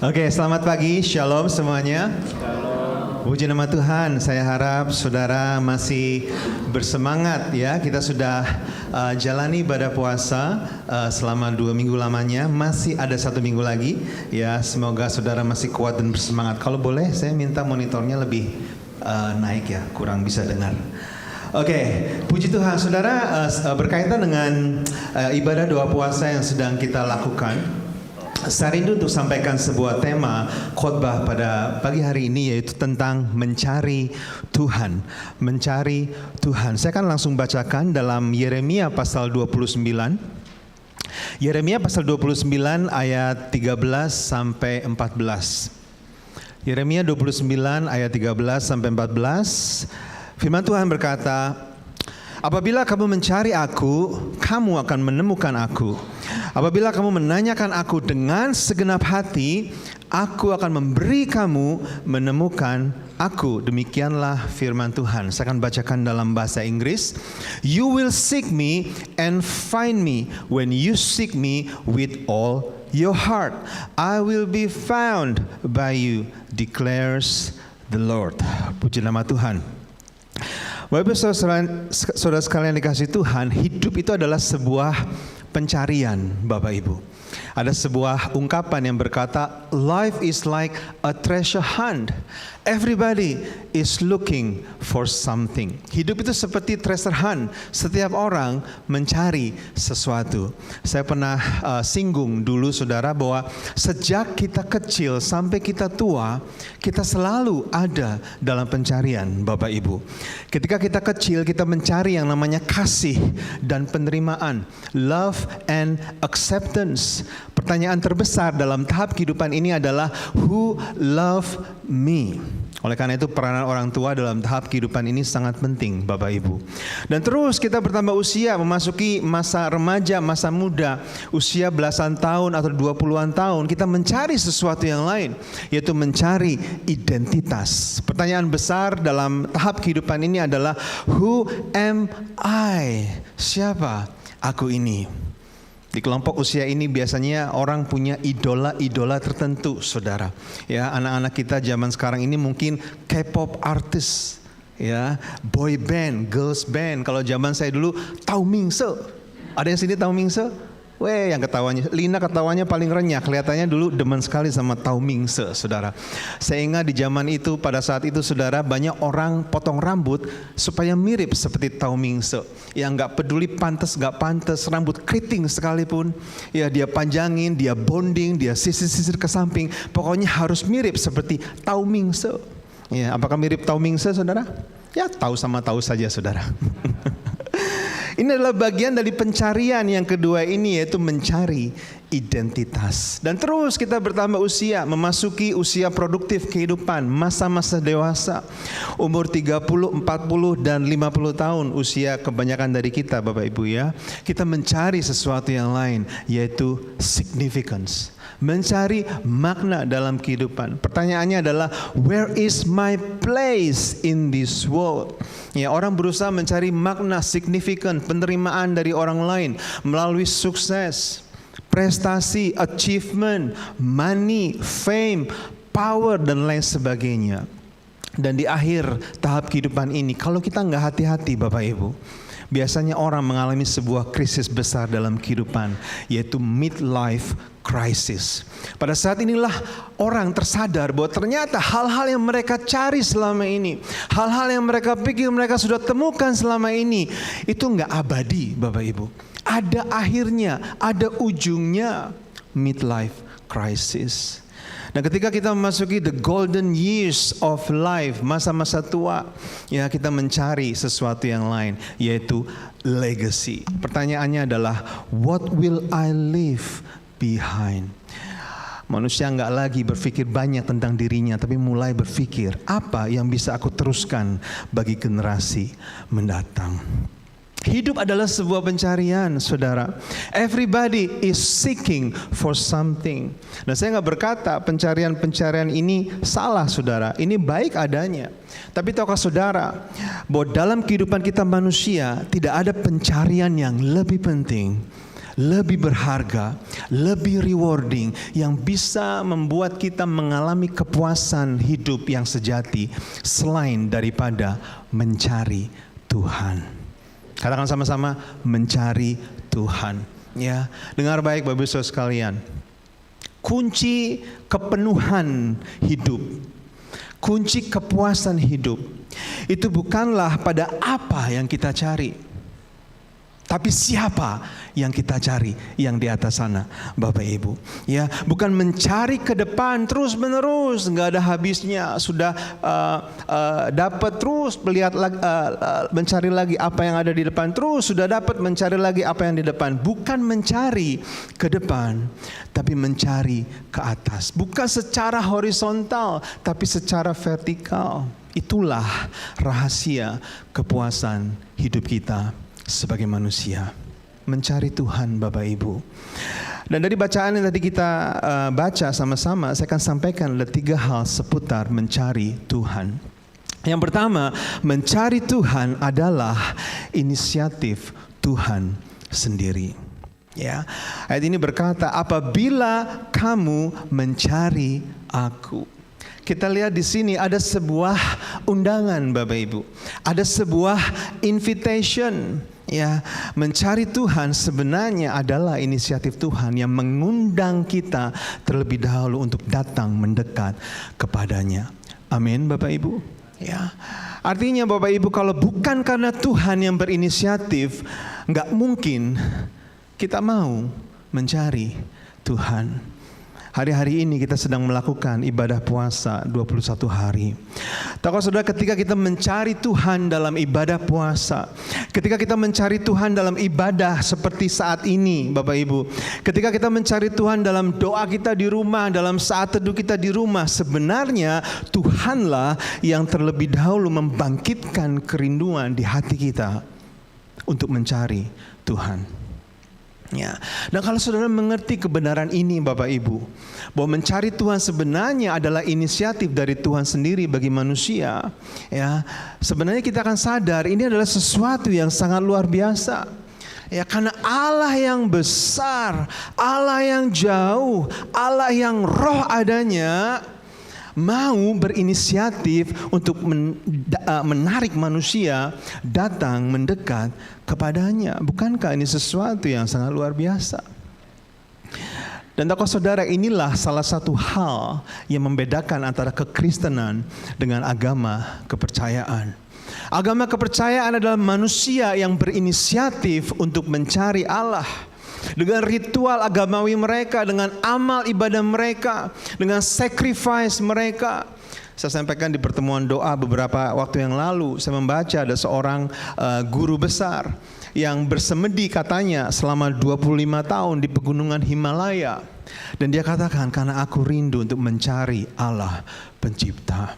Oke, selamat pagi, shalom semuanya. Puji nama Tuhan, saya harap saudara masih bersemangat ya. Kita sudah jalani ibadah puasa selama 2 minggu lamanya. Masih ada 1 minggu lagi ya. Semoga saudara masih kuat dan bersemangat. Kalau boleh saya minta monitornya lebih naik ya, kurang bisa dengar. Oke, puji Tuhan saudara, berkaitan dengan ibadah doa puasa yang sedang kita lakukan. Saya rindu untuk sampaikan sebuah tema khotbah pada pagi hari ini, yaitu tentang mencari Tuhan. Mencari Tuhan. Saya akan langsung bacakan dalam Yeremia pasal 29. Yeremia pasal 29 ayat 13 sampai 14. Yeremia 29 ayat 13 sampai 14. Firman Tuhan berkata, apabila kamu mencari aku, kamu akan menemukan aku. Apabila kamu menanyakan aku dengan segenap hati, aku akan memberi kamu menemukan aku. Demikianlah firman Tuhan. Saya akan bacakan dalam bahasa Inggris. You will seek me and find me when you seek me with all your heart. I will be found by you, declares the Lord. Puji nama Tuhan. Bapak saudara sekalian dikasih Tuhan, hidup itu adalah sebuah pencarian, Bapak Ibu. Ada sebuah ungkapan yang berkata, life is like a treasure hunt. Everybody is looking for something. Hidup itu seperti treasure hunt. Setiap orang mencari sesuatu. Saya pernah singgung dulu saudara bahwa sejak kita kecil sampai kita tua, kita selalu ada dalam pencarian, Bapak Ibu. Ketika kita kecil, kita mencari yang namanya kasih dan penerimaan, love and acceptance. Pertanyaan terbesar dalam tahap kehidupan ini adalah who love me? Oleh karena itu peranan orang tua dalam tahap kehidupan ini sangat penting, Bapak Ibu. Dan terus kita bertambah usia, memasuki masa remaja, masa muda, usia belasan tahun atau 20-an tahun, kita mencari sesuatu yang lain, yaitu mencari identitas. Pertanyaan besar dalam tahap kehidupan ini adalah who am I? Siapa aku ini? Di kelompok usia ini biasanya orang punya idola-idola tertentu, saudara. Ya, anak-anak kita zaman sekarang ini mungkin K-pop artis, ya, boy band, girls band. Kalau zaman saya dulu Tao Mingse. Ada yang sini Tao Mingse? Weh, yang ketawanya, Lina ketawanya paling renyah. Kelihatannya dulu demen sekali sama Tao Mingse, saudara. Saya ingat di zaman itu, pada saat itu, saudara, banyak orang potong rambut supaya mirip seperti Tao Mingse. Yang nggak peduli pantas nggak pantas, rambut keriting sekalipun, ya dia panjangin, dia bonding, dia sisir-sisir ke samping. Pokoknya harus mirip seperti Tao Mingse. Ya, apakah mirip Tao Mingse, saudara? Ya, tahu sama tahu saja, saudara. Ini adalah bagian dari pencarian yang kedua ini, yaitu mencari identitas. Dan terus kita bertambah usia, memasuki usia produktif kehidupan, masa-masa dewasa. Umur 30, 40, dan 50 tahun usia kebanyakan dari kita, Bapak Ibu ya. Kita mencari sesuatu yang lain, yaitu significance. Mencari makna dalam kehidupan. Pertanyaannya adalah, where is my place in this world? Ya, orang berusaha mencari makna, signifikan, penerimaan dari orang lain melalui sukses, prestasi, achievement, money, fame, power, dan lain sebagainya. Dan di akhir tahap kehidupan ini, kalau kita nggak hati-hati, Bapak Ibu, biasanya orang mengalami sebuah krisis besar dalam kehidupan, yaitu midlife crisis. Pada saat inilah orang tersadar bahwa ternyata hal-hal yang mereka cari selama ini, hal-hal yang mereka pikir mereka sudah temukan selama ini, itu nggak abadi, Bapak Ibu. Ada akhirnya, ada ujungnya, midlife crisis. Dan ketika kita memasuki the golden years of life, masa-masa tua, ya kita mencari sesuatu yang lain, yaitu legacy. Pertanyaannya adalah, what will I leave behind? Manusia nggak lagi berpikir banyak tentang dirinya, tapi mulai berpikir, apa yang bisa aku teruskan bagi generasi mendatang. Hidup adalah sebuah pencarian, saudara. Everybody is seeking for something. Dan saya nggak berkata pencarian-pencarian ini salah, saudara. Ini baik adanya. Tapi tahukah saudara bahwa dalam kehidupan kita manusia tidak ada pencarian yang lebih penting, lebih berharga, lebih rewarding, yang bisa membuat kita mengalami kepuasan hidup yang sejati selain daripada mencari Tuhan. Katakan sama-sama, mencari Tuhan. Ya, dengar baik Bapak Ibu Saudara sekalian. Kunci kepenuhan hidup, kunci kepuasan hidup itu bukanlah pada apa yang kita cari, tapi siapa yang kita cari yang di atas sana, Bapak Ibu. Ya, bukan mencari ke depan terus menerus, nggak ada habisnya. Sudah dapat terus melihat mencari lagi apa yang ada di depan, terus sudah dapat mencari lagi apa yang di depan. Bukan mencari ke depan, tapi mencari ke atas. Bukan secara horizontal, tapi secara vertikal. Itulah rahasia kepuasan hidup kita sebagai manusia, mencari Tuhan, Bapak Ibu. Dan dari bacaan yang tadi kita baca sama-sama, saya akan sampaikan ada 3 hal seputar mencari Tuhan. Yang pertama, mencari Tuhan adalah inisiatif Tuhan sendiri. Ya, ayat ini berkata, apabila kamu mencari Aku. Kita lihat di sini ada sebuah undangan, Bapak Ibu. Ada sebuah invitation. Ya, mencari Tuhan sebenarnya adalah inisiatif Tuhan yang mengundang kita terlebih dahulu untuk datang mendekat kepadanya. Amin, Bapak Ibu. Ya, artinya Bapak Ibu, kalau bukan karena Tuhan yang berinisiatif, nggak mungkin kita mau mencari Tuhan. Hari-hari ini kita sedang melakukan ibadah puasa 21 hari. Tahukah saudara, ketika kita mencari Tuhan dalam ibadah puasa, ketika kita mencari Tuhan dalam ibadah seperti saat ini, Bapak Ibu, ketika kita mencari Tuhan dalam doa kita di rumah, dalam saat teduh kita di rumah, sebenarnya Tuhanlah yang terlebih dahulu membangkitkan kerinduan di hati kita untuk mencari Tuhan. Ya. Dan kalau saudara mengerti kebenaran ini, Bapak Ibu, bahwa mencari Tuhan sebenarnya adalah inisiatif dari Tuhan sendiri bagi manusia, ya, sebenarnya kita akan sadar ini adalah sesuatu yang sangat luar biasa. Ya, karena Allah yang besar, Allah yang jauh, Allah yang roh adanya, mau berinisiatif untuk menarik manusia datang mendekat kepadanya. Bukankah ini sesuatu yang sangat luar biasa? Dan tahukah saudara, inilah salah satu hal yang membedakan antara kekristenan dengan agama kepercayaan. Agama kepercayaan adalah manusia yang berinisiatif untuk mencari Allah. Dengan ritual agamawi mereka, dengan amal ibadah mereka, dengan sacrifice mereka. Saya sampaikan di pertemuan doa beberapa waktu yang lalu, saya membaca ada seorang guru besar yang bersemedi katanya selama 25 tahun di pegunungan Himalaya. Dan dia katakan, karena aku rindu untuk mencari Allah pencipta.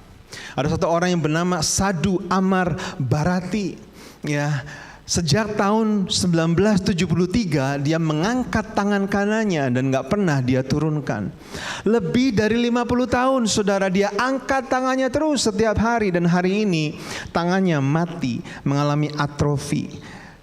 Ada satu orang yang bernama Sadhu Amar Bharati, ya. Sejak tahun 1973 dia mengangkat tangan kanannya dan gak pernah dia turunkan. Lebih dari 50 tahun saudara, dia angkat tangannya terus setiap hari. Dan hari ini tangannya mati, mengalami atrofi.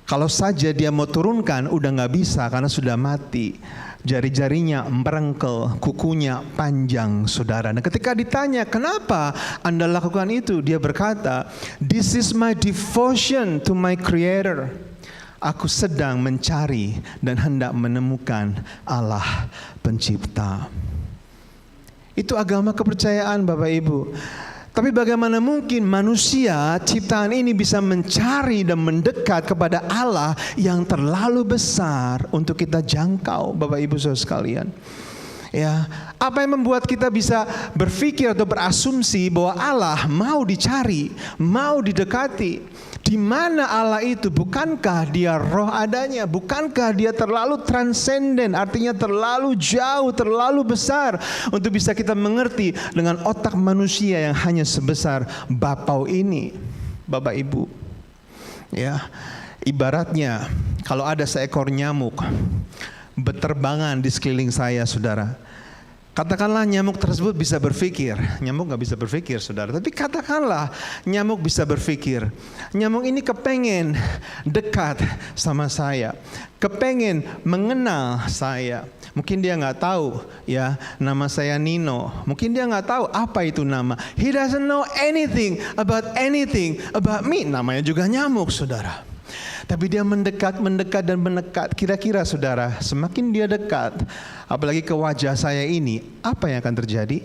Kalau saja dia mau turunkan udah gak bisa karena sudah mati. Jari-jarinya merengkel, kukunya panjang, saudara. Dan ketika ditanya, kenapa Anda lakukan itu? Dia berkata, this is my devotion to my Creator. Aku sedang mencari dan hendak menemukan Allah pencipta. Itu agama kepercayaan, Bapak Ibu. Tapi bagaimana mungkin manusia ciptaan ini bisa mencari dan mendekat kepada Allah yang terlalu besar untuk kita jangkau, Bapak Ibu Saudara sekalian? Ya, apa yang membuat kita bisa berpikir atau berasumsi bahwa Allah mau dicari, mau didekati? Di mana Allah itu? Bukankah Dia roh adanya? Bukankah Dia terlalu transenden, artinya terlalu jauh, terlalu besar untuk bisa kita mengerti dengan otak manusia yang hanya sebesar bapau ini, Bapak Ibu? Ya, ibaratnya kalau ada seekor nyamuk berterbangan di sekeliling saya, saudara. Katakanlah nyamuk tersebut bisa berpikir. Nyamuk gak bisa berpikir, saudara. Tapi katakanlah nyamuk bisa berpikir. Nyamuk ini kepengen dekat sama saya. Kepengen mengenal saya. Mungkin dia gak tahu ya nama saya Nino. Mungkin dia gak tahu apa itu nama. He doesn't know anything about me. Namanya juga nyamuk, saudara. Tapi dia mendekat dan mendekat. Kira-kira saudara, semakin dia dekat, apalagi ke wajah saya ini, apa yang akan terjadi?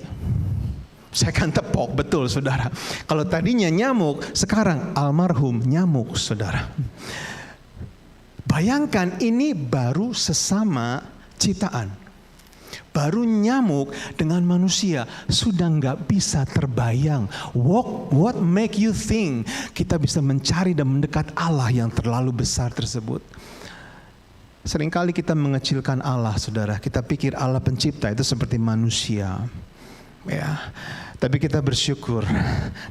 Saya akan tepok, betul saudara. Kalau tadinya nyamuk, sekarang almarhum nyamuk, saudara. Bayangkan ini baru sesama ciptaan. Baru nyamuk dengan manusia sudah nggak bisa terbayang. What make you think kita bisa mencari dan mendekat Allah yang terlalu besar tersebut? Seringkali kita mengecilkan Allah, saudara. Kita pikir Allah pencipta itu seperti manusia. Ya, tapi kita bersyukur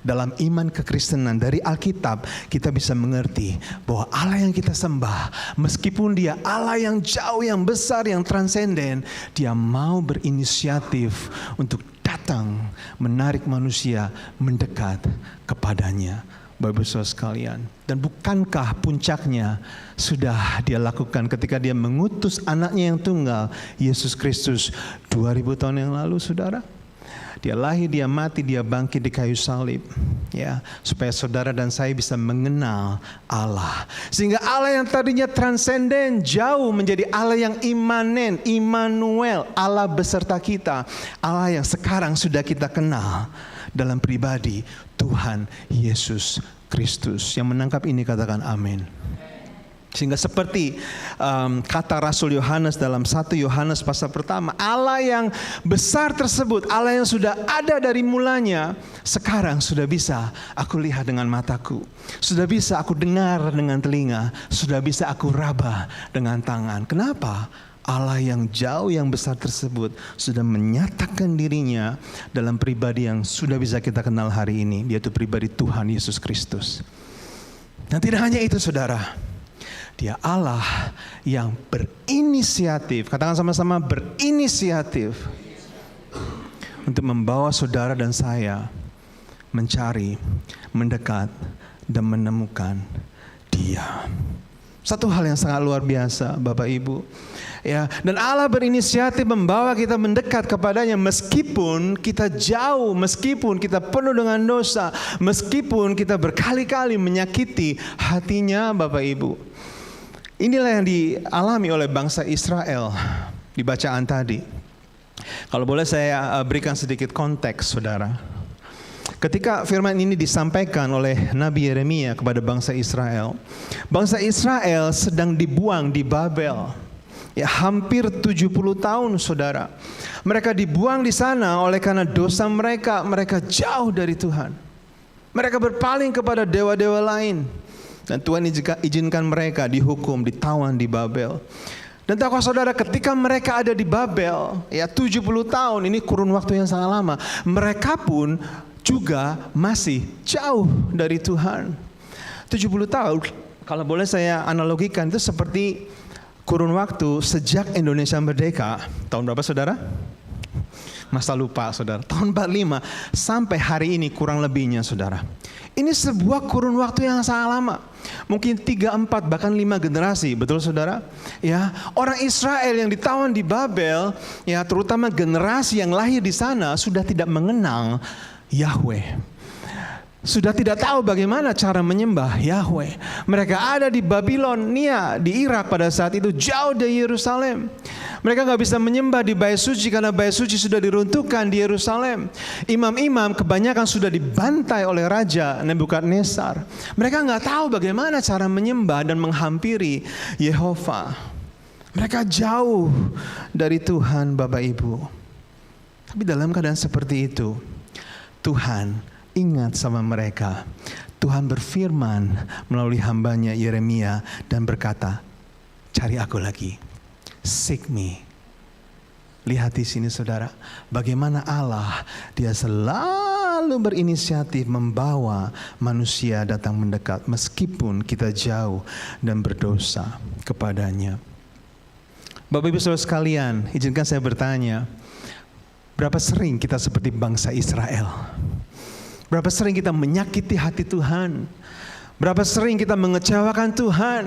dalam iman kekristenan dari Alkitab kita bisa mengerti bahwa Allah yang kita sembah, meskipun dia Allah yang jauh, yang besar, yang transenden, dia mau berinisiatif untuk datang menarik manusia mendekat kepadanya. Bapak Ibu Saudara sekalian, dan bukankah puncaknya sudah dia lakukan ketika dia mengutus anaknya yang tunggal, Yesus Kristus 2000 tahun yang lalu, saudara? Dia lahir, dia mati, dia bangkit di kayu salib, ya, supaya saudara dan saya bisa mengenal Allah. Sehingga Allah yang tadinya transenden jauh menjadi Allah yang imanen, Immanuel, Allah beserta kita. Allah yang sekarang sudah kita kenal dalam pribadi Tuhan Yesus Kristus. Yang menangkap ini katakan amin. Sehingga seperti kata Rasul Yohanes dalam 1 Yohanes pasal pertama, Allah yang besar tersebut, Allah yang sudah ada dari mulanya, sekarang sudah bisa aku lihat dengan mataku, sudah bisa aku dengar dengan telinga, sudah bisa aku raba dengan tangan. Kenapa? Allah yang jauh, yang besar tersebut sudah menyatakan dirinya dalam pribadi yang sudah bisa kita kenal hari ini, yaitu pribadi Tuhan Yesus Kristus. Dan tidak hanya itu, saudara, dia Allah yang berinisiatif, katakan sama-sama, berinisiatif untuk membawa saudara dan saya mencari, mendekat, dan menemukan Dia. Satu hal yang sangat luar biasa, Bapak Ibu. Ya, dan Allah berinisiatif membawa kita mendekat kepadanya meskipun kita jauh, meskipun kita penuh dengan dosa, meskipun kita berkali-kali menyakiti hatinya, Bapak Ibu. Inilah yang dialami oleh bangsa Israel di bacaan tadi. Kalau boleh saya berikan sedikit konteks, saudara. Ketika firman ini disampaikan oleh Nabi Yeremia kepada bangsa Israel sedang dibuang di Babel. Ya, hampir 70 tahun, saudara. Mereka dibuang di sana oleh karena dosa mereka. Mereka jauh dari Tuhan. Mereka berpaling kepada dewa-dewa lain. Dan Tuhan izinkan mereka dihukum, ditawan di Babel. Dan tahukah saudara, ketika mereka ada di Babel, ya 70 tahun, ini kurun waktu yang sangat lama. Mereka pun juga masih jauh dari Tuhan. 70 tahun, kalau boleh saya analogikan, itu seperti kurun waktu sejak Indonesia merdeka. Tahun berapa, saudara? Masa lupa, saudara. Tahun 45 sampai hari ini kurang lebihnya, saudara. Ini sebuah kurun waktu yang sangat lama. Mungkin 3, 4, bahkan 5 generasi, betul saudara? Ya, orang Israel yang ditawan di Babel, ya terutama generasi yang lahir di sana sudah tidak mengenal Yahweh. Sudah tidak tahu bagaimana cara menyembah Yahweh. Mereka ada di Babilonia, di Irak pada saat itu, jauh dari Yerusalem. Mereka gak bisa menyembah di bait suci karena bait suci sudah diruntuhkan di Yerusalem. Imam-imam kebanyakan sudah dibantai oleh Raja Nebukadnezar. Mereka gak tahu bagaimana cara menyembah dan menghampiri Yehova. Mereka jauh dari Tuhan, Bapak Ibu. Tapi dalam keadaan seperti itu, Tuhan ingat sama mereka. Tuhan berfirman melalui hambanya Yeremia dan berkata, cari aku lagi. Seek me. Lihat di sini, saudara, bagaimana Allah, Dia selalu berinisiatif membawa manusia datang mendekat meskipun kita jauh dan berdosa kepadanya. Bapak Ibu Saudara sekalian, izinkan saya bertanya, Berapa sering kita seperti bangsa Israel? Berapa sering kita menyakiti hati Tuhan? Berapa sering kita mengecewakan Tuhan?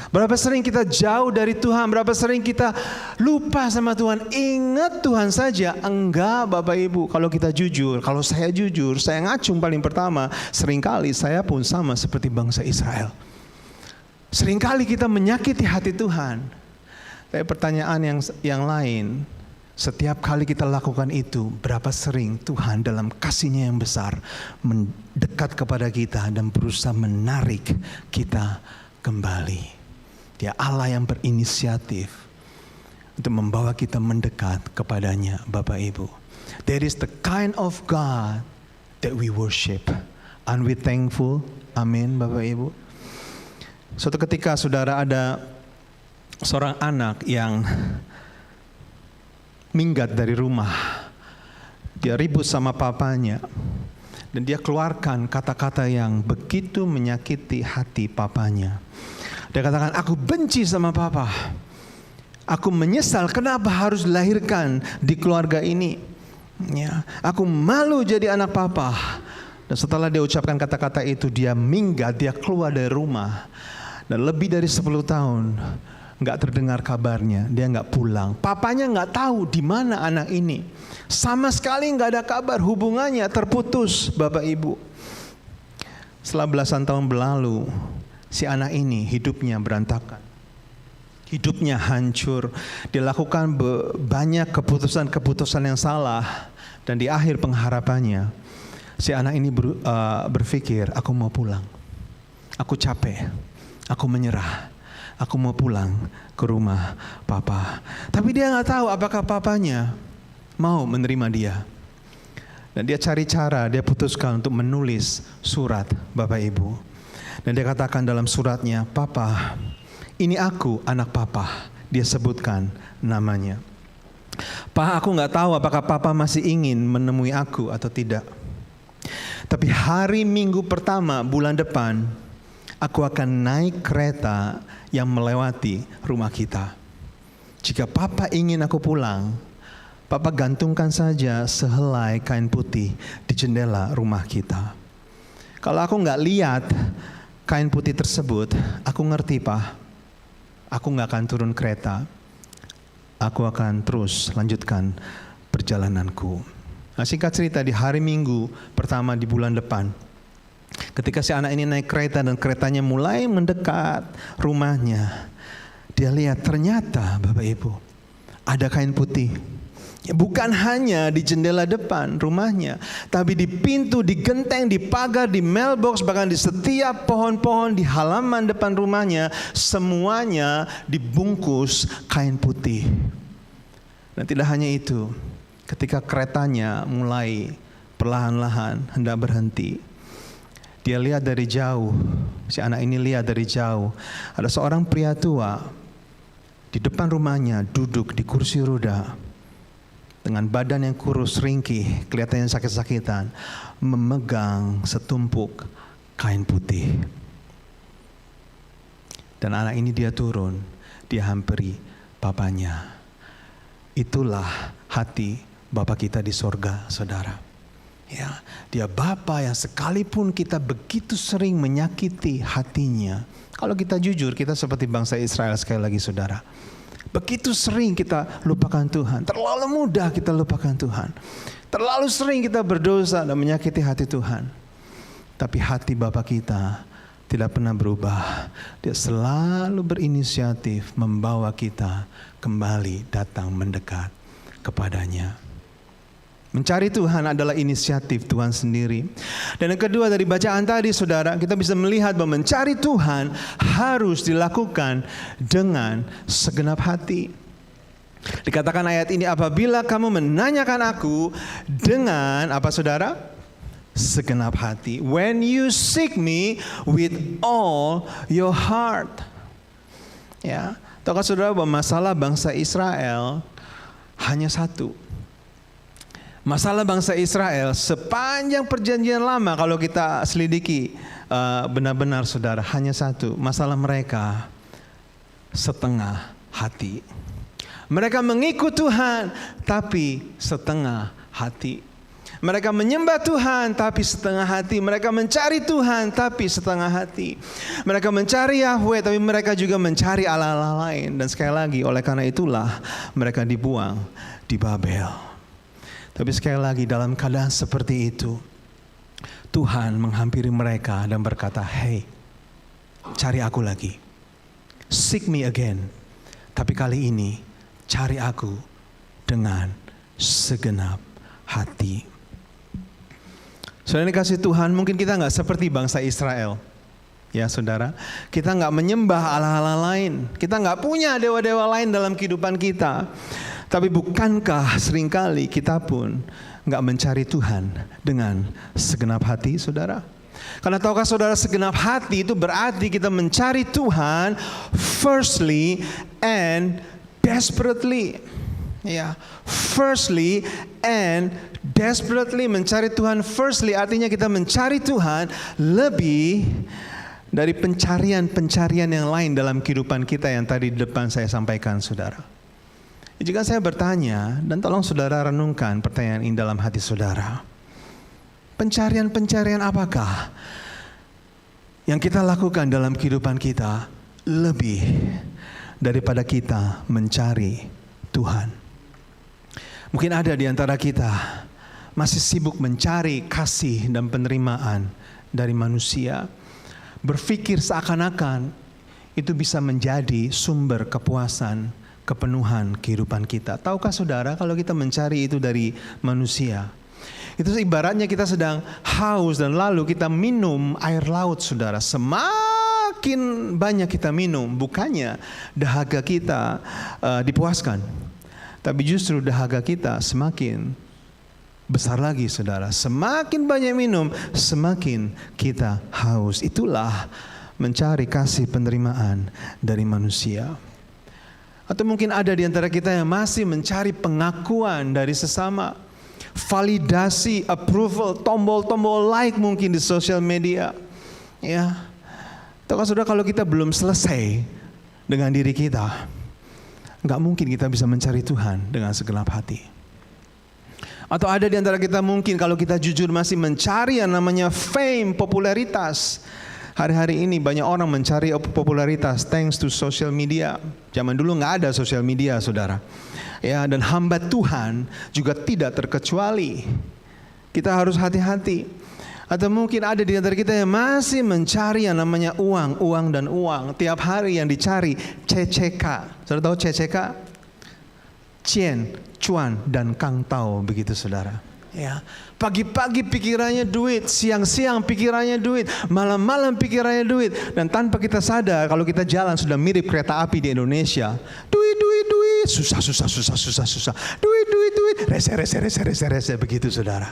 Berapa sering kita jauh dari Tuhan? Berapa sering kita lupa sama Tuhan? Ingat Tuhan saja. Enggak Bapak Ibu, kalau kita jujur, kalau saya jujur, saya ngacung paling pertama, seringkali saya pun sama seperti bangsa Israel. Seringkali kita menyakiti hati Tuhan. Tapi pertanyaan yang lain, setiap kali kita lakukan itu, berapa sering Tuhan dalam kasih-Nya yang besar mendekat kepada kita dan berusaha menarik kita kembali. Dia Allah yang berinisiatif untuk membawa kita mendekat kepadanya, Bapak Ibu. That is the kind of God that we worship. Aren't we thankful? Amin, Bapak Ibu. Suatu ketika saudara ada seorang anak yang minggat dari rumah. Dia ribut sama papanya. Dan dia keluarkan kata-kata yang begitu menyakiti hati papanya. Dia katakan, aku benci sama papa. Aku menyesal kenapa harus dilahirkan di keluarga ini. Ya, aku malu jadi anak papa. Dan setelah dia ucapkan kata-kata itu, dia minggat, dia keluar dari rumah. Dan lebih dari 10 tahun nggak terdengar kabarnya, dia nggak pulang. Papanya nggak tahu di mana anak ini. Sama sekali nggak ada kabar, hubungannya terputus, Bapak Ibu. Setelah belasan tahun berlalu, si anak ini hidupnya berantakan. Hidupnya hancur. Dia lakukan banyak keputusan-keputusan yang salah. Dan di akhir pengharapannya, si anak ini berpikir, aku mau pulang. Aku capek. Aku menyerah. Aku mau pulang ke rumah papa. Tapi dia nggak tahu apakah papanya mau menerima dia. Dan dia cari cara, dia putuskan untuk menulis surat, Bapak Ibu. Dan dia katakan dalam suratnya, Papa, ini aku anak papa. Dia sebutkan namanya. Pak, aku nggak tahu apakah papa masih ingin menemui aku atau tidak. Tapi hari Minggu pertama bulan depan, aku akan naik kereta yang melewati rumah kita. Jika papa ingin aku pulang, papa gantungkan saja sehelai kain putih di jendela rumah kita. Kalau aku nggak lihat kain putih tersebut, aku ngerti Pak, aku nggak akan turun kereta. Aku akan terus lanjutkan perjalananku. Nah, singkat cerita, di hari Minggu pertama di bulan depan, ketika si anak ini naik kereta dan keretanya mulai mendekat rumahnya, dia lihat ternyata Bapak Ibu ada kain putih. Bukan hanya di jendela depan rumahnya, tapi di pintu, di genteng, di pagar, di mailbox, bahkan di setiap pohon-pohon di halaman depan rumahnya, semuanya dibungkus kain putih. Dan tidak hanya itu, ketika keretanya mulai perlahan-lahan hendak berhenti, dia lihat dari jauh, si anak ini lihat dari jauh, ada seorang pria tua di depan rumahnya duduk di kursi roda dengan badan yang kurus ringkih, kelihatannya sakit-sakitan, memegang setumpuk kain putih. Dan anak ini dia turun, dia hampiri papanya. Itulah hati Bapa kita di sorga, saudara. Ya, dia Bapa yang sekalipun kita begitu sering menyakiti hatinya. Kalau kita jujur, kita seperti bangsa Israel sekali lagi, saudara. Begitu sering kita lupakan Tuhan. Terlalu mudah kita lupakan Tuhan. Terlalu sering kita berdosa dan menyakiti hati Tuhan. Tapi hati Bapa kita tidak pernah berubah. Dia selalu berinisiatif membawa kita kembali datang mendekat kepadanya. Mencari Tuhan adalah inisiatif Tuhan sendiri. Dan yang kedua dari bacaan tadi, saudara, kita bisa melihat bahwa mencari Tuhan harus dilakukan dengan segenap hati. Dikatakan ayat ini, apabila kamu menanyakan aku dengan apa, saudara? Segenap hati. When you seek me with all your heart. Ya, tahukah saudara bahwa masalah bangsa Israel hanya satu. Masalah bangsa Israel sepanjang perjanjian lama, kalau kita selidiki benar-benar, saudara, hanya satu. Masalah mereka setengah hati. Mereka mengikut Tuhan, tapi setengah hati. Mereka menyembah Tuhan, tapi setengah hati. Mereka mencari Tuhan, tapi setengah hati. Mereka mencari Yahweh, tapi mereka juga mencari Allah-Allah lain. Dan sekali lagi, oleh karena itulah mereka dibuang di Babel. Tapi sekali lagi, dalam keadaan seperti itu, Tuhan menghampiri mereka dan berkata, "Hey, cari aku lagi. Seek me again. Tapi kali ini, cari aku dengan segenap hati." Saudara dikasih Tuhan, mungkin kita nggak seperti bangsa Israel. Ya saudara, kita nggak menyembah Allah-Allah lain. Kita nggak punya dewa-dewa lain dalam kehidupan kita. Tapi bukankah seringkali kita pun nggak mencari Tuhan dengan segenap hati, saudara? Karena tahukah saudara, segenap hati itu berarti kita mencari Tuhan firstly and desperately. Ya, firstly and desperately. Mencari Tuhan firstly artinya kita mencari Tuhan lebih dari pencarian-pencarian yang lain dalam kehidupan kita yang tadi di depan saya sampaikan, saudara. Jika saya bertanya, dan tolong saudara renungkan pertanyaan ini dalam hati saudara. Pencarian-pencarian apakah yang kita lakukan dalam kehidupan kita lebih daripada kita mencari Tuhan? Mungkin ada di antara kita masih sibuk mencari kasih dan penerimaan dari manusia. Berpikir seakan-akan itu bisa menjadi sumber kepuasan, kepenuhan kehidupan kita. Tahukah saudara, kalau kita mencari itu dari manusia, itu ibaratnya kita sedang haus dan lalu kita minum air laut, saudara. Semakin banyak kita minum, bukannya dahaga kita dipuaskan, tapi justru dahaga kita semakin besar lagi, saudara. Semakin banyak minum, semakin kita haus. Itulah mencari kasih penerimaan dari manusia. Atau mungkin ada di antara kita yang masih mencari pengakuan dari sesama, validasi, approval, tombol-tombol like mungkin di sosial media. Ya, tahukah saudara, kalau kita belum selesai dengan diri kita, nggak mungkin kita bisa mencari Tuhan dengan segenap hati. Atau ada di antara kita mungkin kalau kita jujur masih mencari yang namanya fame, popularitas. Hari-hari ini banyak orang mencari popularitas thanks to social media. Zaman dulu nggak ada social media, saudara. Ya, dan hamba Tuhan juga tidak terkecuali. Kita harus hati-hati. Atau mungkin ada di antara kita yang masih mencari yang namanya uang, uang dan uang. Tiap hari yang dicari CCK. Saudara tahu CCK? Cien, cuan, dan kang tau, begitu saudara. Ya, pagi-pagi pikirannya duit, siang-siang pikirannya duit, malam-malam pikirannya duit, dan tanpa kita sadar kalau kita jalan sudah mirip kereta api di Indonesia. Duit, duit, duit, susah, duit, rese, begitu saudara.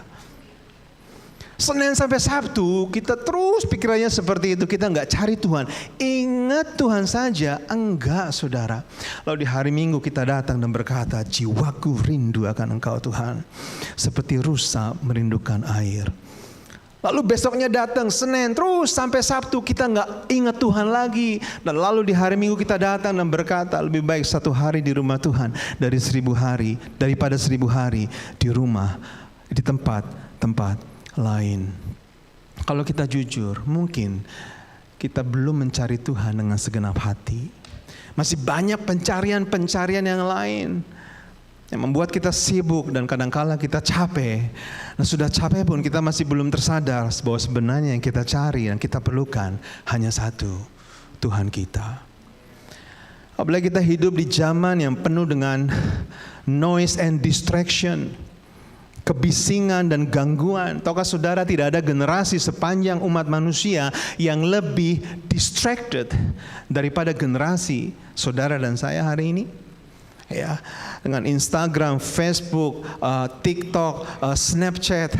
Senin sampai Sabtu kita terus pikirannya seperti itu, kita nggak cari Tuhan. Ingat Tuhan saja, enggak saudara. Lalu di hari Minggu kita datang dan berkata, jiwaku rindu akan Engkau Tuhan, seperti rusa merindukan air. Lalu besoknya datang Senin terus sampai Sabtu kita nggak ingat Tuhan lagi. Dan lalu di hari Minggu kita datang dan berkata, lebih baik 1 hari di rumah Tuhan dari 1000 hari, daripada 1000 hari di rumah, di tempat lain. Kalau kita jujur, mungkin kita belum mencari Tuhan dengan segenap hati. Masih banyak pencarian-pencarian yang lain yang membuat kita sibuk dan kadang-kala kita capek. Nah, sudah capek pun kita masih belum tersadar bahwa sebenarnya yang kita cari dan kita perlukan hanya satu, Tuhan kita. Apalagi kita hidup di zaman yang penuh dengan noise and distraction, kebisingan dan gangguan. Tahukah saudara, tidak ada generasi sepanjang umat manusia yang lebih distracted daripada generasi saudara dan saya hari ini. Ya, dengan Instagram, Facebook, TikTok, Snapchat,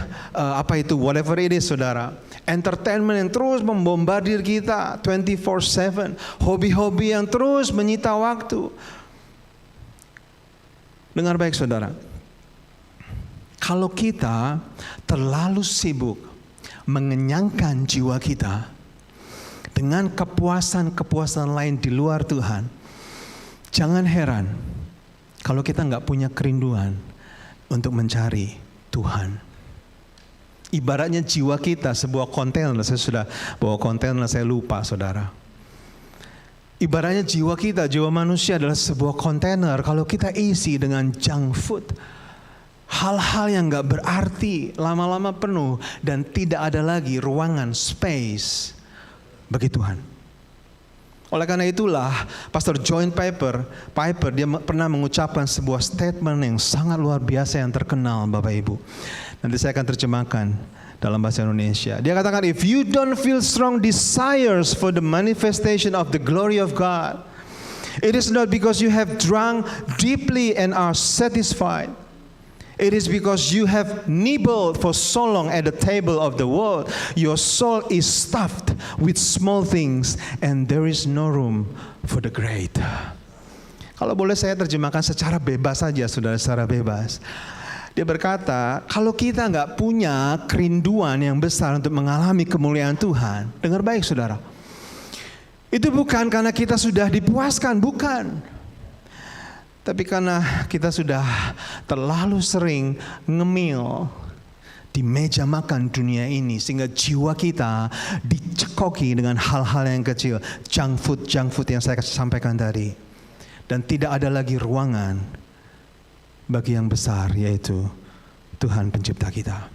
whatever it is, saudara. Entertainment yang terus membombardir kita 24/7, hobi-hobi yang terus menyita waktu. Dengar baik saudara. Kalau kita terlalu sibuk mengenyangkan jiwa kita dengan kepuasan-kepuasan lain di luar Tuhan, jangan heran kalau kita nggak punya kerinduan untuk mencari Tuhan. Ibaratnya jiwa kita sebuah kontainer. Saya sudah bawa kontainer, saya lupa saudara. Ibaratnya jiwa kita, jiwa manusia adalah sebuah kontainer. Kalau kita isi dengan junk food, hal-hal yang gak berarti, lama-lama penuh dan tidak ada lagi ruangan, space bagi Tuhan. Oleh karena itulah Pastor John Piper dia pernah mengucapkan sebuah statement yang sangat luar biasa yang terkenal Bapak Ibu. Nanti saya akan terjemahkan dalam bahasa Indonesia. Dia katakan, if you don't feel strong desires for the manifestation of the glory of God, it is not because you have drunk deeply and are satisfied. It is because you have nibbled for so long at the table of the world. Your soul is stuffed with small things and there is no room for the great. Kalau boleh saya terjemahkan secara bebas saja, saudara, secara bebas. Dia berkata, kalau kita nggak punya kerinduan yang besar untuk mengalami kemuliaan Tuhan, dengar baik saudara, itu bukan karena kita sudah dipuaskan, bukan. Tapi karena kita sudah terlalu sering ngemil di meja makan dunia ini, sehingga jiwa kita dicekoki dengan hal-hal yang kecil, junk food yang saya sampaikan tadi. Dan tidak ada lagi ruangan bagi yang besar, yaitu Tuhan pencipta kita.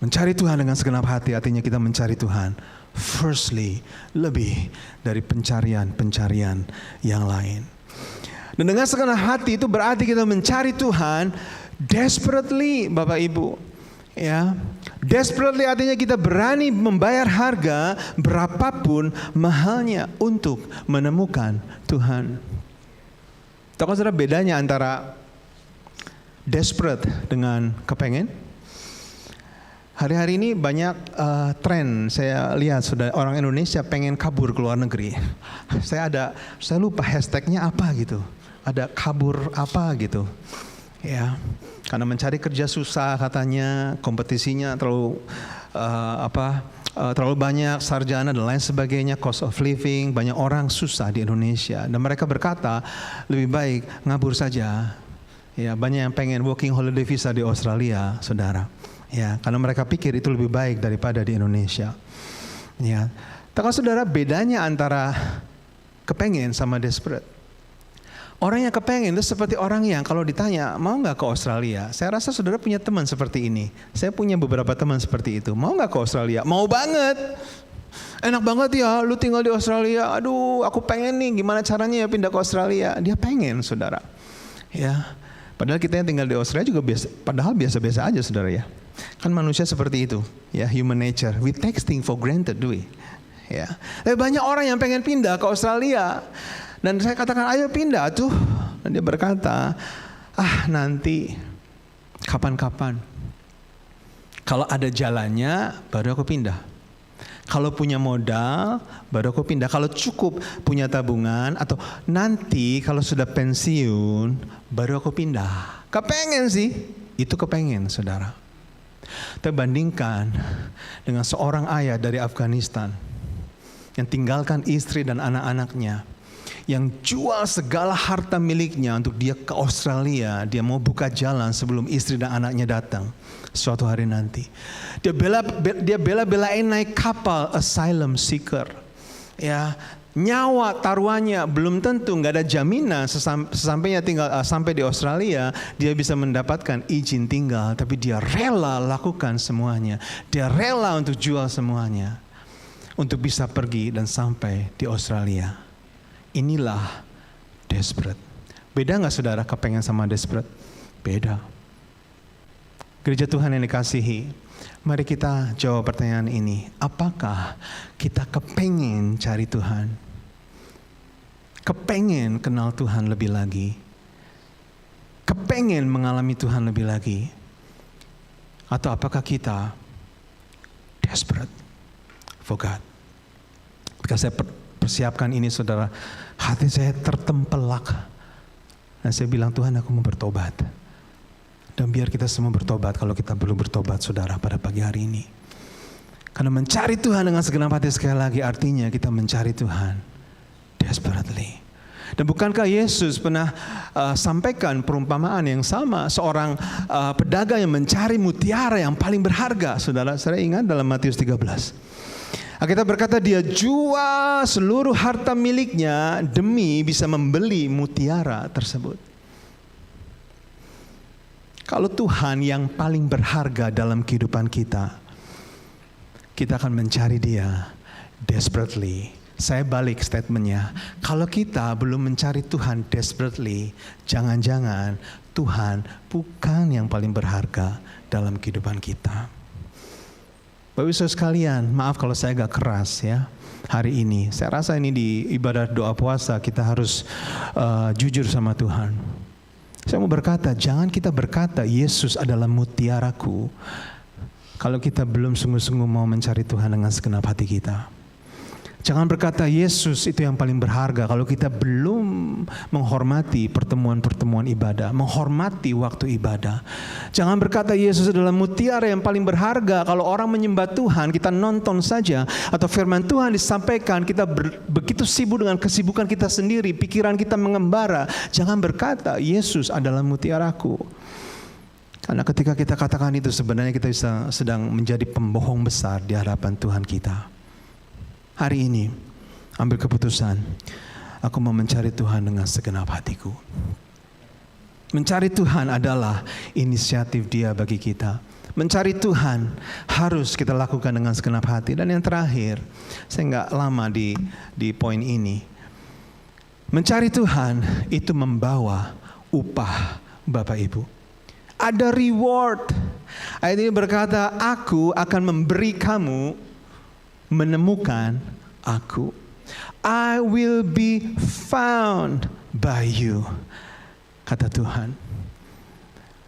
Mencari Tuhan dengan segenap hati artinya kita mencari Tuhan firstly, lebih dari pencarian yang lain. Dan dengan segenap hati itu berarti kita mencari Tuhan desperately, Bapak Ibu. Ya, desperately artinya kita berani membayar harga berapapun mahalnya untuk menemukan Tuhan. Tahu saudara bedanya antara desperate dengan kepengen? Hari-hari ini banyak tren saya lihat sudah orang Indonesia pengen kabur ke luar negeri. Saya lupa hashtagnya apa gitu. Ada kabur apa gitu. Ya, karena mencari kerja susah katanya, kompetisinya terlalu banyak, sarjana dan lain sebagainya, cost of living, banyak orang susah di Indonesia. Dan mereka berkata, lebih baik ngabur saja. Ya, banyak yang pengen working holiday visa di Australia, saudara. Ya, karena mereka pikir itu lebih baik daripada di Indonesia. Ya, tapi saudara, bedanya antara kepengen sama desperate. Orang yang kepengen itu seperti orang yang kalau ditanya mau nggak ke Australia, saya rasa saudara punya teman seperti ini. Saya punya beberapa teman seperti itu. Mau nggak ke Australia? Mau banget. Enak banget ya, lu tinggal di Australia. Aduh, aku pengen nih, gimana caranya ya pindah ke Australia? Dia pengen, saudara. Ya, padahal kita yang tinggal di Australia juga biasa-biasa aja, saudara ya. Kan manusia seperti itu, ya, human nature. We take things for granted, do we? Ya, tapi banyak orang yang pengen pindah ke Australia. Dan saya katakan, ayo pindah tuh. Dan dia berkata, nanti kapan-kapan. Kalau ada jalannya, baru aku pindah. Kalau punya modal, baru aku pindah. Kalau cukup punya tabungan, atau nanti kalau sudah pensiun, baru aku pindah. Kepengen sih, itu kepengen, saudara. Terbandingkan dengan seorang ayah dari Afghanistan yang tinggalkan istri dan anak-anaknya, yang jual segala harta miliknya untuk dia ke Australia. Dia mau buka jalan sebelum istri dan anaknya datang suatu hari nanti. Dia bela-belain naik kapal asylum seeker. Ya, nyawa taruhannya belum tentu, nggak ada jaminan sesampainya sampai di Australia dia bisa mendapatkan izin tinggal, tapi dia rela lakukan semuanya. Dia rela untuk jual semuanya untuk bisa pergi dan sampai di Australia. Inilah desperate. Beda gak saudara kepengen sama desperate? Beda. Gereja Tuhan yang dikasihi, mari kita jawab pertanyaan ini. Apakah kita kepengen cari Tuhan? Kepengen kenal Tuhan lebih lagi? Kepengen mengalami Tuhan lebih lagi? Atau apakah kita desperate for God? Ketika saya persiapkan ini, saudara, hati saya tertempelak. Dan saya bilang, Tuhan, aku mau bertobat. Dan biar kita semua bertobat kalau kita perlu bertobat, saudara, pada pagi hari ini. Karena mencari Tuhan dengan segenap hati sekali lagi artinya kita mencari Tuhan desperately. Dan bukankah Yesus pernah sampaikan perumpamaan yang sama, seorang pedagang yang mencari mutiara yang paling berharga. Saudara, saya ingat dalam Matius 13. Alkitab berkata dia jual seluruh harta miliknya demi bisa membeli mutiara tersebut. Kalau Tuhan yang paling berharga dalam kehidupan kita, kita akan mencari Dia desperately. Saya balik statementnya, kalau kita belum mencari Tuhan desperately, jangan-jangan Tuhan bukan yang paling berharga dalam kehidupan kita. Bapak Ibu sekalian, maaf kalau saya agak keras ya hari ini. Saya rasa ini di ibadah doa puasa kita harus jujur sama Tuhan. Saya mau berkata, jangan kita berkata Yesus adalah mutiaraku kalau kita belum sungguh-sungguh mau mencari Tuhan dengan segenap hati kita. Jangan berkata Yesus itu yang paling berharga kalau kita belum menghormati pertemuan-pertemuan ibadah, menghormati waktu ibadah. Jangan berkata Yesus adalah mutiara yang paling berharga kalau orang menyembah Tuhan, kita nonton saja, atau firman Tuhan disampaikan, kita begitu sibuk dengan kesibukan kita sendiri, pikiran kita mengembara. Jangan berkata Yesus adalah mutiaraku. Karena ketika kita katakan itu sebenarnya kita sedang menjadi pembohong besar di hadapan Tuhan kita. Hari ini, ambil keputusan, aku mau mencari Tuhan dengan segenap hatiku. Mencari Tuhan adalah inisiatif Dia bagi kita. Mencari Tuhan harus kita lakukan dengan segenap hati. Dan yang terakhir, saya nggak lama di poin ini. Mencari Tuhan itu membawa upah Bapak Ibu. Ada reward. Ayat ini berkata, aku akan memberi kamu menemukan aku. I will be found by you, kata Tuhan.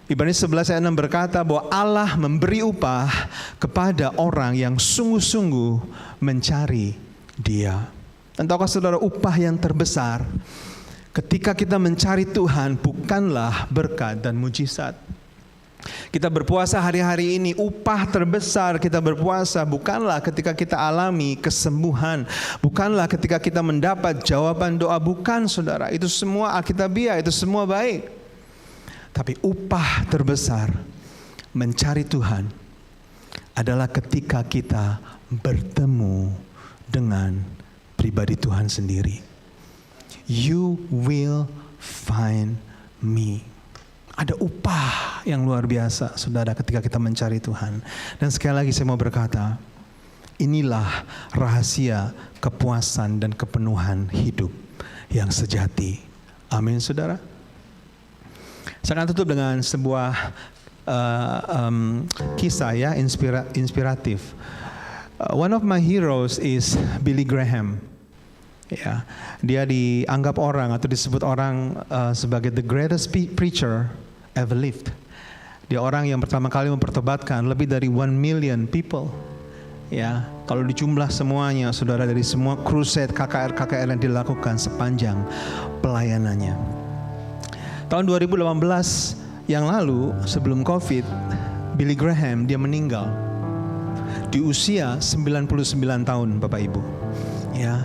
Ibrani 11 ayat 6 berkata bahwa Allah memberi upah kepada orang yang sungguh-sungguh mencari Dia. Dan tahukah saudara, upah yang terbesar ketika kita mencari Tuhan bukanlah berkat dan mujizat. Kita berpuasa hari-hari ini, upah terbesar kita berpuasa bukanlah ketika kita alami kesembuhan, bukanlah ketika kita mendapat jawaban doa, bukan saudara. Itu semua alkitabiah, itu semua baik. Tapi upah terbesar mencari Tuhan adalah ketika kita bertemu dengan pribadi Tuhan sendiri. You will find me. Ada upah yang luar biasa, saudara, ketika kita mencari Tuhan. Dan sekali lagi saya mau berkata, inilah rahasia kepuasan dan kepenuhan hidup yang sejati. Amin, saudara. Saya akan tutup dengan sebuah kisah ya, inspiratif. One of my heroes is Billy Graham. Ya, dia dianggap orang atau disebut orang sebagai the greatest preacher ever lived. Dia orang yang pertama kali mempertobatkan lebih dari 1 million people. Ya, kalau dijumlah semuanya, saudara, dari semua crusade KKR yang dilakukan sepanjang pelayanannya. Tahun 2018 yang lalu, sebelum COVID, Billy Graham dia meninggal di usia 99 tahun, Bapak Ibu. Ya.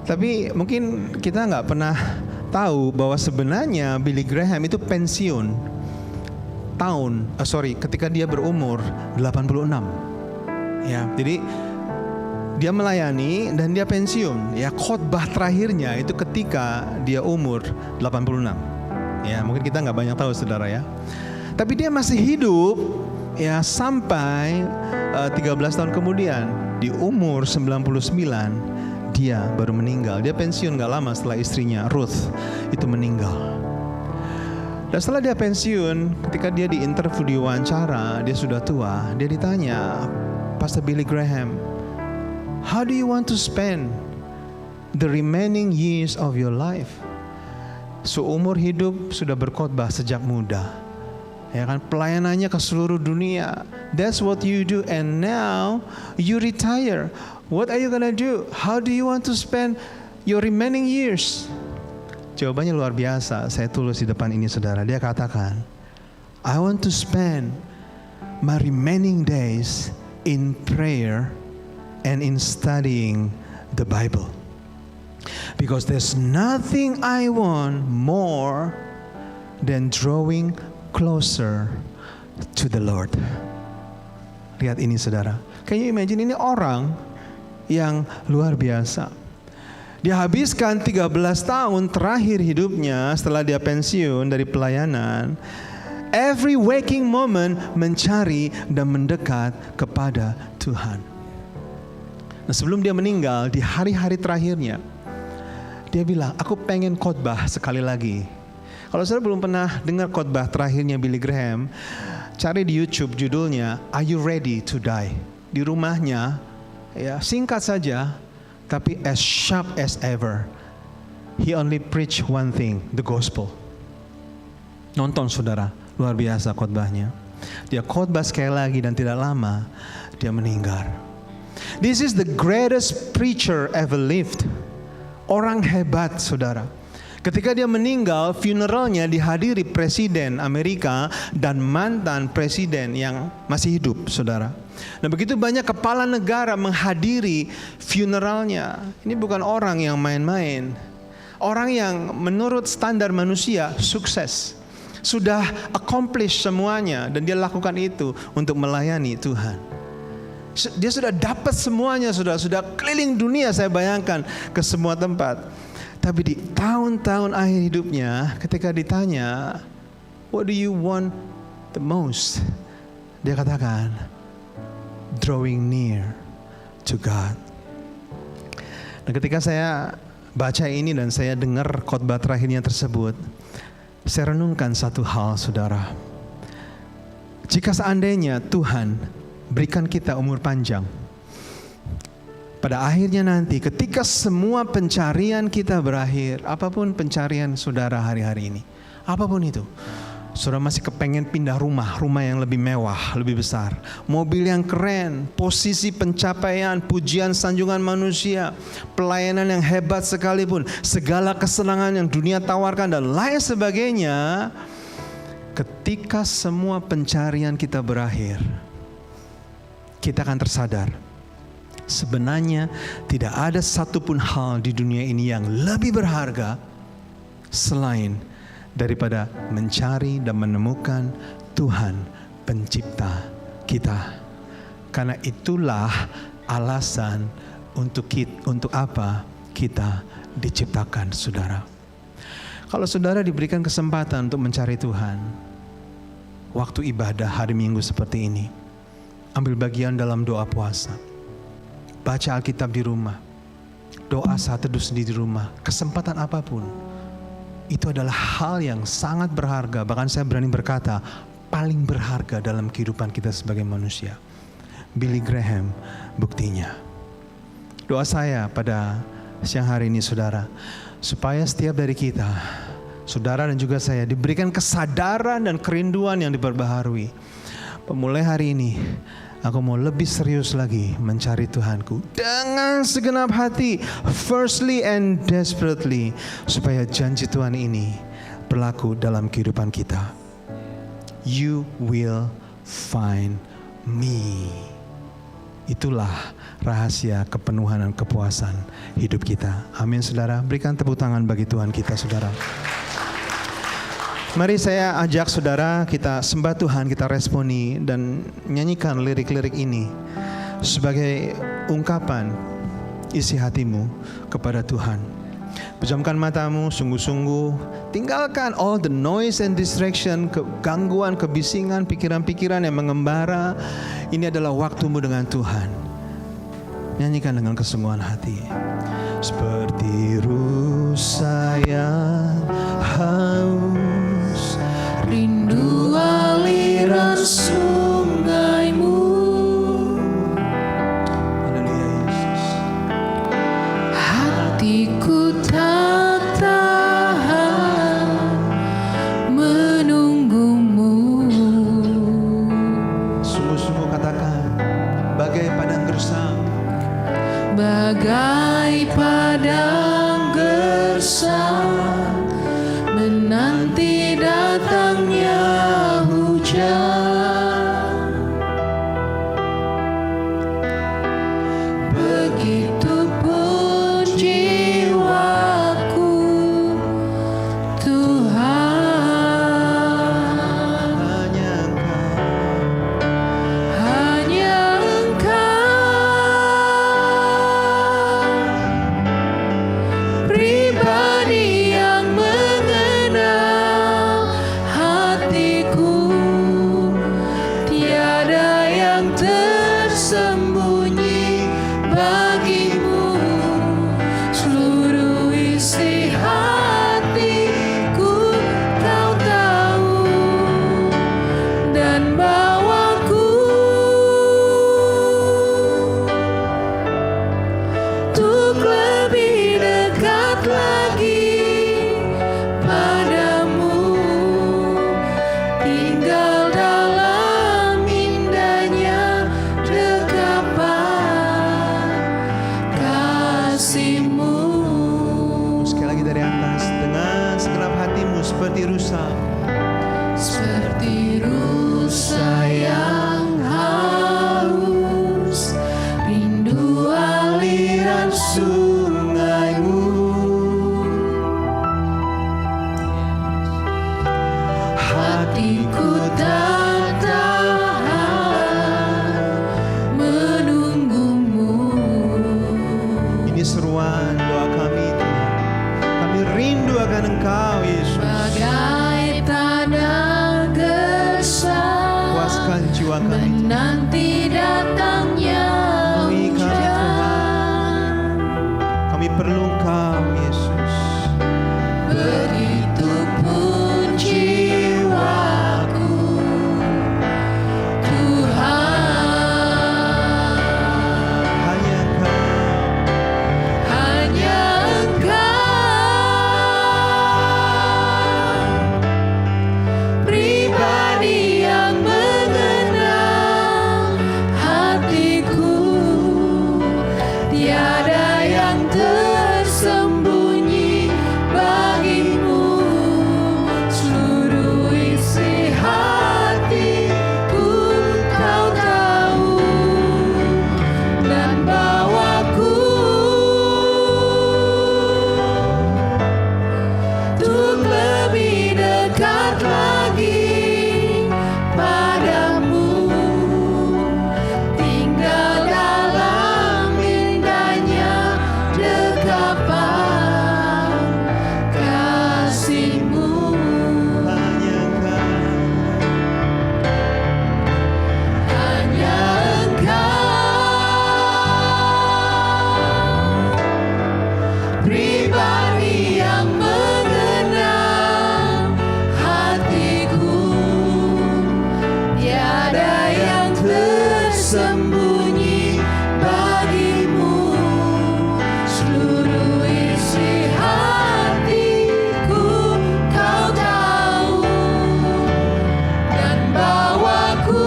Tapi mungkin kita nggak pernah tahu bahwa sebenarnya Billy Graham itu pensiun ketika dia berumur 86. Ya, jadi dia melayani dan dia pensiun. Ya, khotbah terakhirnya itu ketika dia umur 86. Ya, mungkin kita nggak banyak tahu, saudara ya. Tapi dia masih hidup ya sampai 13 tahun kemudian di umur 99. Dia baru meninggal. Dia pensiun gak lama setelah istrinya Ruth itu meninggal. Dan setelah dia pensiun, ketika dia diinterview, diwawancara, dia sudah tua. Dia ditanya, Pastor Billy Graham, how do you want to spend the remaining years of your life? Seumur hidup sudah berkhotbah sejak muda. Ya kan, pelayanannya ke seluruh dunia. That's what you do, and now you retire. What are you gonna do? How do you want to spend your remaining years? Jawabannya luar biasa. Saya tulis di depan ini, saudara. Dia katakan, I want to spend my remaining days in prayer and in studying the Bible. Because there's nothing I want more than drawing closer to the Lord. Lihat ini saudara. Can you imagine, ini orang yang luar biasa. Dia habiskan 13 tahun terakhir hidupnya setelah dia pensiun dari pelayanan. Every waking moment mencari dan mendekat kepada Tuhan. Nah, sebelum dia meninggal di hari-hari terakhirnya, dia bilang, aku pengen khotbah sekali lagi. Kalau saudara belum pernah dengar khotbah terakhirnya Billy Graham, cari di YouTube judulnya Are You Ready to Die? Di rumahnya, ya singkat saja, tapi as sharp as ever. He only preach one thing, the gospel. Nonton saudara, luar biasa khotbahnya. Dia khotbah sekali lagi dan tidak lama dia meninggal. This is the greatest preacher ever lived. Orang hebat saudara. Ketika dia meninggal, funeralnya dihadiri Presiden Amerika dan mantan presiden yang masih hidup, saudara. Nah, begitu banyak kepala negara menghadiri funeralnya. Ini bukan orang yang main-main. Orang yang menurut standar manusia sukses. Sudah accomplish semuanya dan dia lakukan itu untuk melayani Tuhan. Dia sudah dapat semuanya, sudah keliling dunia, saya bayangkan, ke semua tempat. Tapi di tahun-tahun akhir hidupnya, ketika ditanya, what do you want the most? Dia katakan, drawing near to God. Nah, ketika saya baca ini dan saya dengar khotbah terakhirnya tersebut, saya renungkan satu hal, saudara. Jika seandainya Tuhan berikan kita umur panjang, pada akhirnya nanti ketika semua pencarian kita berakhir, apapun pencarian saudara hari-hari ini, apapun itu, saudara masih kepengen pindah rumah yang lebih mewah, lebih besar, mobil yang keren, posisi pencapaian, pujian sanjungan manusia, pelayanan yang hebat sekalipun, segala kesenangan yang dunia tawarkan dan lain sebagainya. Ketika semua pencarian kita berakhir, kita akan tersadar, sebenarnya tidak ada satupun hal di dunia ini yang lebih berharga selain daripada mencari dan menemukan Tuhan pencipta kita. Karena itulah alasan untuk apa kita diciptakan, saudara. Kalau saudara diberikan kesempatan untuk mencari Tuhan, waktu ibadah hari Minggu seperti ini, ambil bagian dalam doa puasa. Baca Alkitab di rumah, doa saat teduh sendiri di rumah, kesempatan apapun. Itu adalah hal yang sangat berharga, bahkan saya berani berkata, paling berharga dalam kehidupan kita sebagai manusia. Billy Graham buktinya. Doa saya pada siang hari ini, saudara, supaya setiap dari kita, saudara dan juga saya, diberikan kesadaran dan kerinduan yang diperbaharui. Mulai hari ini, aku mau lebih serius lagi mencari Tuhanku dengan segenap hati, firstly and desperately, supaya janji Tuhan ini berlaku dalam kehidupan kita. You will find me. Itulah rahasia kepenuhan dan kepuasan hidup kita. Amin, saudara. Berikan tepuk tangan bagi Tuhan kita, saudara. Mari saya ajak saudara kita sembah Tuhan, kita responi dan nyanyikan lirik-lirik ini sebagai ungkapan isi hatimu kepada Tuhan. Pejamkan matamu sungguh-sungguh, tinggalkan all the noise and distraction, kegangguan, kebisingan, pikiran-pikiran yang mengembara. Ini adalah waktumu dengan Tuhan. Nyanyikan dengan kesungguhan hati. Seperti rusa yang haus, rindu aliran sungaimu. Haleluya Yesus. Hatiku tak tahan menunggumu. Sungguh-sungguh katakan, bagai padang gersang, Bagai padang gersang tinggal dalam indahnya dekapan kasih-Mu. Sekali lagi dari atas, dengan segenap hatimu seperti rusa. Seperti rusa yang haus, rindu aliran sungai-Mu. Hatiku tak tahan menunggu-Mu. Ini seruan doa kami, Tuhan. Kami rindu akan Engkau, Yesus. Bagai tanah gersang Puaskan jiwa kami, Tuhan. menanti datangnya Penuhi kami, hujan. Tuhan. Kami perlu Engkau, Yesus. Begitupun jiwaku, Tuhan. Hanya Engkau. Hanya Engkau, pribadi yang mengenal hatiku. Tiada yang tersembunyi bagimu. Seluruh isi hatiku Kau tahu, dan bawaku untuk lebih dekat lagi padamu, tinggal dalam indahnya dekapan kasih-Mu. Hanya Engkau. Hanya Engkau, pribadi yang mengenal hatiku. Tiada yang tersembunyi bagimu. Seluruh isi hatiku Kau tahu, dan bawaku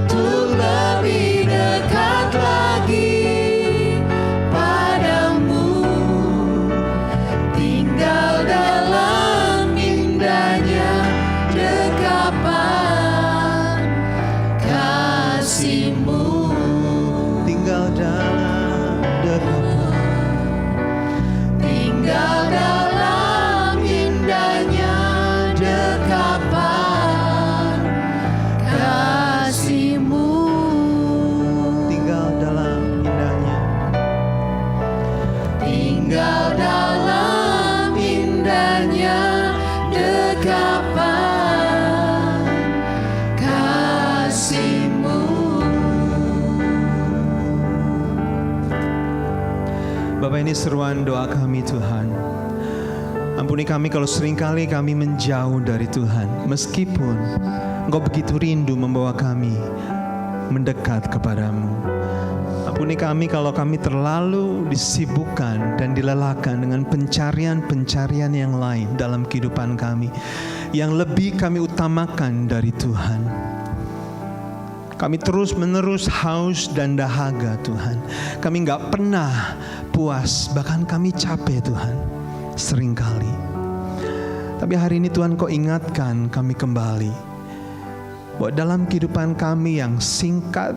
untuk lebih dekat lagi padamu, tinggal dalam indahnya dekapan kasih-Mu. Tinggal dalam dekapan. Tinggal dalam indahnya dekapan kasih-Mu. Tinggal dalam indahnya. Tinggal dalam indahnya dekapan kasih-Mu. Bapak, ini seruan doa kami, Tuhan. Ampuni kami kalau seringkali kami menjauh dari Tuhan, meskipun Engkau begitu rindu membawa kami mendekat kepadamu. Ampuni kami kalau kami terlalu disibukkan dan dilelahkan dengan pencarian-pencarian yang lain dalam kehidupan kami, yang lebih kami utamakan dari Tuhan. Kami terus-menerus haus dan dahaga, Tuhan. Kami nggak pernah puas, bahkan kami capek, Tuhan, seringkali. Tapi hari ini Tuhan, Kau ingatkan kami kembali bahwa dalam kehidupan kami yang singkat,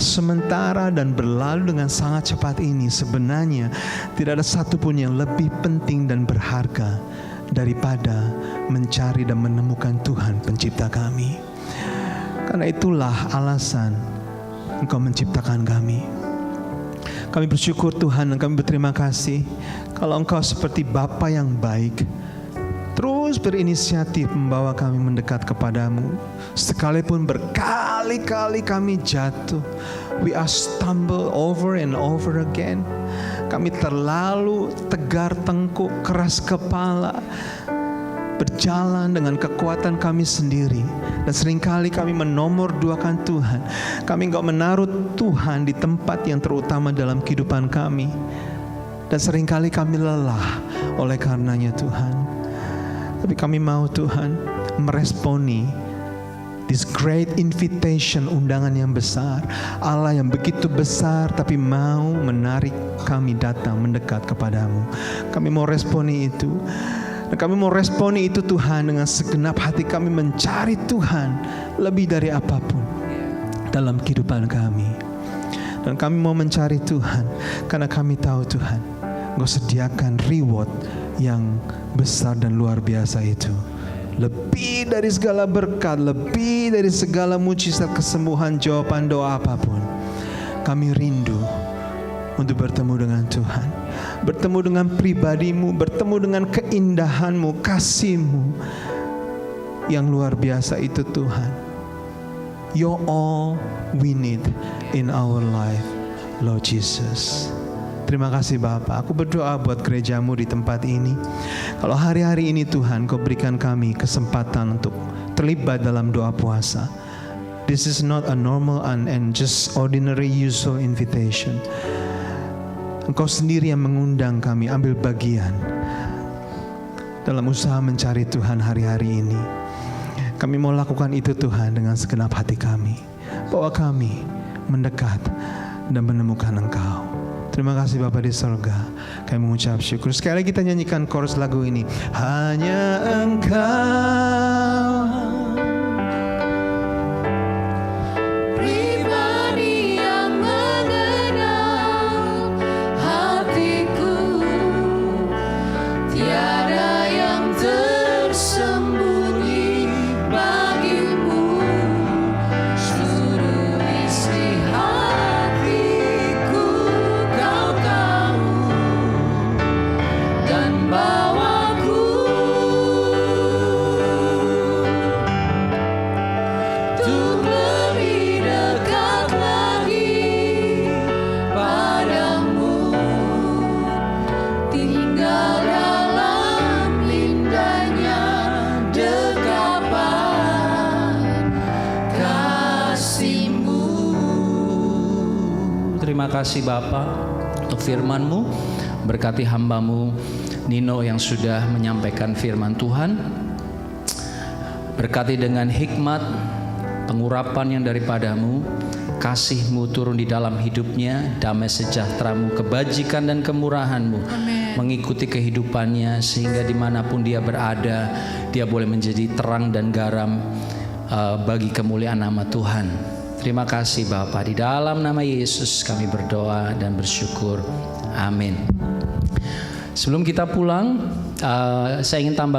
sementara, dan berlalu dengan sangat cepat ini, sebenarnya tidak ada satupun yang lebih penting dan berharga daripada mencari dan menemukan Tuhan pencipta kami. Karena itulah alasan Engkau menciptakan kami. Kami bersyukur, Tuhan, dan kami berterima kasih kalau Engkau seperti Bapa yang baik, terus berinisiatif membawa kami mendekat kepadamu. Sekalipun berkali-kali kami jatuh, we are stumble over and over again. Kami terlalu tegar tengkuk, keras kepala, berjalan dengan kekuatan kami sendiri, dan seringkali kami menomorduakan Tuhan. Kami enggak menaruh Tuhan di tempat yang terutama dalam kehidupan kami. Dan seringkali kami lelah oleh karenanya Tuhan. Tapi kami mau Tuhan meresponi this great invitation, undangan yang besar. Allah yang begitu besar tapi mau menarik kami datang mendekat kepadamu. Kami mau responi itu. Dan kami mau responi itu Tuhan dengan segenap hati kami mencari Tuhan lebih dari apapun dalam kehidupan kami. Dan kami mau mencari Tuhan karena kami tahu Tuhan Engkau sediakan reward yang besar dan luar biasa itu. Lebih dari segala berkat, lebih dari segala mujizat, kesembuhan, jawaban doa apapun. Kami rindu untuk bertemu dengan Tuhan, bertemu dengan pribadimu, bertemu dengan keindahanmu, kasihmu yang luar biasa itu Tuhan. You're all we need in our life, Lord Jesus. Terima kasih Bapa. Aku berdoa buat gerejamu di tempat ini. Kalau hari-hari ini Tuhan Kau berikan kami kesempatan untuk terlibat dalam doa puasa. This is not a normal and just ordinary usual invitation. Engkau sendiri yang mengundang kami ambil bagian dalam usaha mencari Tuhan hari-hari ini. Kami mau lakukan itu Tuhan dengan segenap hati kami. Bawa kami mendekat dan menemukan Engkau. Terima kasih Bapa di surga. Kami mengucap syukur. Sekali lagi kita nyanyikan chorus lagu ini. Hanya Engkau, pribadi yang mengenal hatiku, tiada yang tersembunyi bagimu, seluruh isi hatiku Kau tahu, dan bawaku untuk lebih dekat lagi padamu, tinggal dalam indahnya dekapan kasih-Mu. Terima kasih Bapa untuk firman-Mu. Berkati hamba-Mu Nino yang sudah menyampaikan firman Tuhan. Berkati dengan hikmat, pengurapan yang daripadamu, kasih-Mu turun di dalam hidupnya, damai sejahtera-Mu, kebajikan dan kemurahan-Mu mengikuti kehidupannya, sehingga dimanapun dia berada, dia boleh menjadi terang dan garam bagi kemuliaan nama Tuhan. Terima kasih Bapa, di dalam nama Yesus kami berdoa dan bersyukur. Amin. Sebelum kita pulang, saya ingin tambah